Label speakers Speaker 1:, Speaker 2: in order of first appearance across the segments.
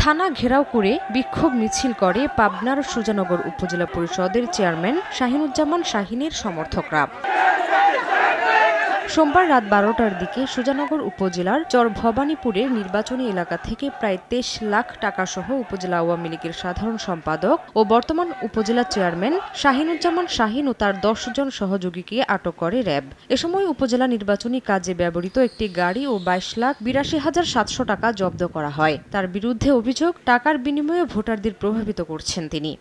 Speaker 1: থানা ঘেরাও করে বিক্ষোভ মিছিল করে পাবনার সুজানগর উপজেলা পরিষদের চেয়ারম্যান শাহিনুজ্জামান শাহিনের সমর্থকরা। সোমবার রাত 12টার দিকে সুজানগর উপজেলার চর ভবানীপুরের নির্বাচনী এলাকা থেকে প্রায় 23 লাখ টাকা সহ উপজেলা আওয়ামী লীগের সাধারণ সম্পাদক ও বর্তমান উপজেলা চেয়ারম্যান শাহিনুজ্জামান শাহিন ও তার 10 জন সহযোগীকে আটক করে র্যাব। এ সময় উপজেলা নির্বাচনী কাজে ব্যবহৃত একটি গাড়ি ও 22,82,700 টাকা জব্দ করা হয়। তার বিরুদ্ধে অভিযোগ, টাকার বিনিময়ে ভোটারদের প্রভাবিত করছেন তিনি।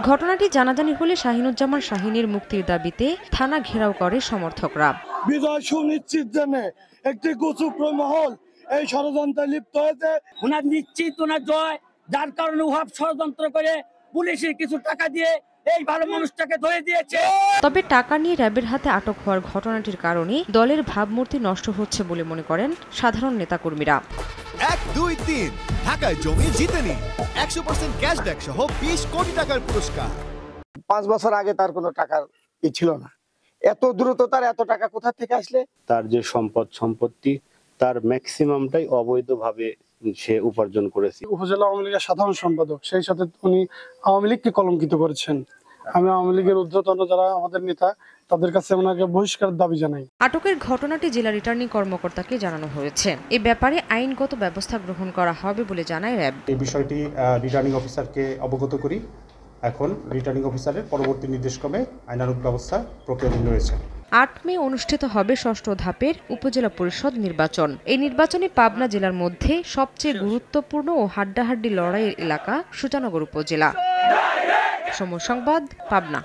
Speaker 1: ঘটনাটি জানাজানি হলে শাহিনুজ্জামান শাহিনের মুক্তির দাবিতে থানা ঘেরাও করে সমর্থকরা।
Speaker 2: বিজয় সুনিশ্চিত জেনে একটি কুচক্র মহল এই ষড়যন্ত্রে লিপ্ত হয়েছে।
Speaker 3: ওনার নিশ্চিত ওনার জয়, যার কারণে উহাব ষড়যন্ত্র করে পুলিশের কিছু টাকা দিয়ে এই ভালো মানুষটাকে ধরে দিয়েছে।
Speaker 1: তবে টাকা নিয়ে র্যাবের হাতে আটক হওয়ার ঘটনাটির কারণে দলের ভাবমূর্তি নষ্ট হচ্ছে বলে মনে করেন সাধারণ নেতাকর্মীরা।
Speaker 4: 1, 2, 3 ঢাকায় জমি জিতে নিন 100% ক্যাশব্যাক সহ 20 কোটি টাকার পুরস্কার।
Speaker 2: 5 বছর আগে তার কোনো টাকার ছিল না, এত দ্রুত তার এত টাকা কোথা থেকে আসলে?
Speaker 5: তার যে সম্পত্তি তার ম্যাক্সিমামটাই অবৈধভাবে সে উপার্জন করেছে।
Speaker 2: উপজেলা আওয়ামী লীগের সাধারণ সম্পাদক, সেই সাথে উনি আওয়ামী লীগকে কলঙ্কিত করেছেন। আমি আওয়ামী লীগের ঊর্ধ্বতন যারা আমাদের নেতা তাদের কাছে ওনাকে বহিষ্কারের দাবি জানাই।
Speaker 1: আটকের ঘটনাটি জেলা রিটার্নিং কর্মকর্তাকে জানানো হয়েছে। এ ব্যাপারে আইনগত ব্যবস্থা গ্রহণ করা হবে বলে জানায় র্যাব।
Speaker 6: এই বিষয়টি রিটার্নিং অফিসারকে অবগত করি। এখন রিটার্নিং অফিসারের পরবর্তী নির্দেশক্রমে আইনানুগ ব্যবস্থা প্রক্রিয়াধীন রয়েছে।
Speaker 1: 8 মে অনুষ্ঠিত হবে 6ষ্ঠ ধাপের উপজেলা পরিষদ নির্বাচন। এই নির্বাচনে পাবনা জেলার মধ্যে সবচেয়ে গুরুত্বপূর্ণ ও হাড্ডাহাড্ডি লড়াইয়ের এলাকা সুজানগর উপজেলা। সময় সংবাদ, পাবনা।